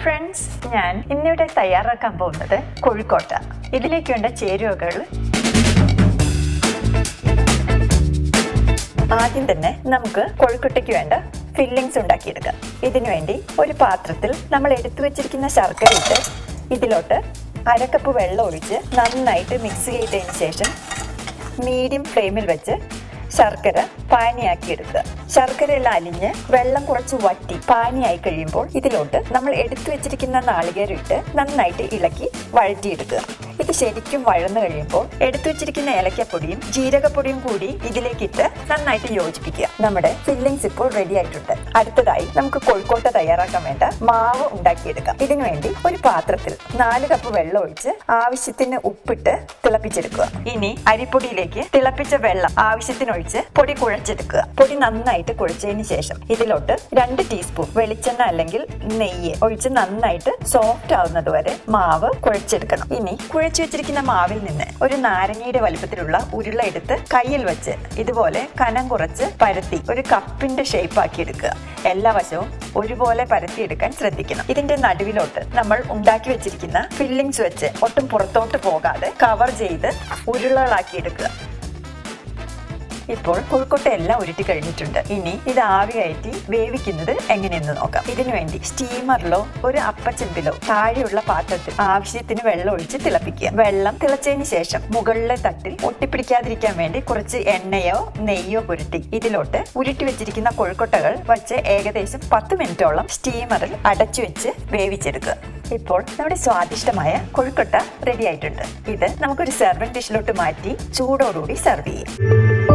Friends, ഞാൻ ഇന്നിവിടെ തയ്യാറാക്കാൻ പോകുന്നത് കോഴിക്കോട്ട. ഇതിലേക്ക് വേണ്ട ചേരുവകൾ ആദ്യം തന്നെ നമുക്ക് കോഴിക്കോട്ടയ്ക്ക് വേണ്ട ഫില്ലിങ്സ് ഉണ്ടാക്കിയെടുക്കാം. ഇതിനു വേണ്ടി ഒരു പാത്രത്തിൽ നമ്മൾ എടുത്തു വെച്ചിരിക്കുന്ന ശർക്കര ഇട്ട് ഇതിലോട്ട് 1/2 കപ്പ് വെള്ളം ഒഴിച്ച് നന്നായിട്ട് മിക്സ് ചെയ്തതിന് ശേഷം മീഡിയം ഫ്ലെയിമിൽ വെച്ച് ശർക്കര പാനിയാക്കി എടുക്കുക. ശർക്കരയെല്ലാം അലിഞ്ഞ് വെള്ളം കുറച്ച് വറ്റി പാനിയായി കഴിയുമ്പോൾ ഇതിലോട്ട് നമ്മൾ എടുത്തു വെച്ചിരിക്കുന്ന നാളികേരം ഇട്ട് നന്നായിട്ട് ഇളക്കി വഴറ്റിയെടുക്കുക. ഇത് ശരിക്കും വഴന്നു കഴിയുമ്പോൾ എടുത്തു വെച്ചിരിക്കുന്ന ഏലക്കപ്പൊടിയും ജീരകപ്പൊടിയും കൂടി ഇതിലേക്കിട്ട് നന്നായിട്ട് യോജിപ്പിക്കുക. നമ്മുടെ ഫില്ലിങ്സ് ഇപ്പോൾ റെഡി ആയിട്ടുണ്ട്. അടുത്തതായി നമുക്ക് കോഴിക്കോട്ട തയ്യാറാക്കാൻ വേണ്ട മാവ് ഉണ്ടാക്കിയെടുക്കാം. ഇതിനു വേണ്ടി ഒരു പാത്രത്തിൽ 4 കപ്പ് വെള്ളം ഒഴിച്ച് ആവശ്യത്തിന് ഉപ്പിട്ട് തിളപ്പിച്ചെടുക്കുക. ഇനി അരിപ്പൊടിയിലേക്ക് തിളപ്പിച്ച വെള്ളം ആവശ്യത്തിന് ഒഴിച്ച് പൊടി കുഴച്ചെടുക്കുക. പൊടി നന്നായിട്ട് കുഴച്ചതിന് ശേഷം ഇതിലോട്ട് 2 ടീസ്പൂൺ വെളിച്ചെണ്ണ അല്ലെങ്കിൽ നെയ്യ് ഒഴിച്ച് നന്നായിട്ട് സോഫ്റ്റ് ആവുന്നത് വരെ മാവ് കുഴച്ചെടുക്കണം. ഇനി കുഴച്ചു വെച്ചിരിക്കുന്ന മാവിൽ നിന്ന് ഒരു നാരങ്ങയുടെ വലുപ്പത്തിലുള്ള ഉരുള എടുത്ത് കയ്യിൽ വെച്ച് ഇതുപോലെ കനം കുറച്ച് പരത്തി ഒരു കപ്പിന്റെ ഷേപ്പ് ആക്കി എടുക്കുക. എല്ലാ വശവും ഒരുപോലെ പരത്തിയെടുക്കാൻ ശ്രദ്ധിക്കണം. ഇതിന്റെ നടുവിലോട്ട് നമ്മൾ ഉണ്ടാക്കി വെച്ചിരിക്കുന്ന ഫില്ലിങ്സ് വെച്ച് ഒട്ടും പുറത്തോട്ട് പോകാതെ കവർ ചെയ്ത് ഉരുളകളാക്കി എടുക്കുക. ഇപ്പോൾ കോഴിക്കോട്ട എല്ലാം ഉരുട്ടി കഴിഞ്ഞിട്ടുണ്ട്. ഇനി ഇത് ആവി കയറ്റി വേവിക്കുന്നത് എങ്ങനെയെന്ന് നോക്കാം. ഇതിനുവേണ്ടി സ്റ്റീമറിലോ ഒരു അപ്പച്ചെമ്പിലോ താഴെയുള്ള പാത്രത്തിൽ ആവശ്യത്തിന് വെള്ളം ഒഴിച്ച് തിളപ്പിക്കുക. വെള്ളം തിളച്ചതിന് ശേഷം മുകളിലെ തട്ടിൽ ഒട്ടിപ്പിടിക്കാതിരിക്കാൻ വേണ്ടി കുറച്ച് എണ്ണയോ നെയ്യോ പുരട്ടി ഇതിലോട്ട് ഉരുട്ടി വെച്ചിരിക്കുന്ന കോഴിക്കോട്ടകൾ വച്ച് ഏകദേശം 10 മിനിറ്റോളം സ്റ്റീമറിൽ അടച്ചു വെച്ച് വേവിച്ചെടുക്കുക. ഇപ്പോൾ നമ്മുടെ സ്വാദിഷ്ടമായ കോഴിക്കോട്ട റെഡി ആയിട്ടുണ്ട്. ഇത് നമുക്കൊരു സെർവിംഗ് ഡിഷിലോട്ട് മാറ്റി ചൂടോടുകൂടി സെർവ് ചെയ്യാം.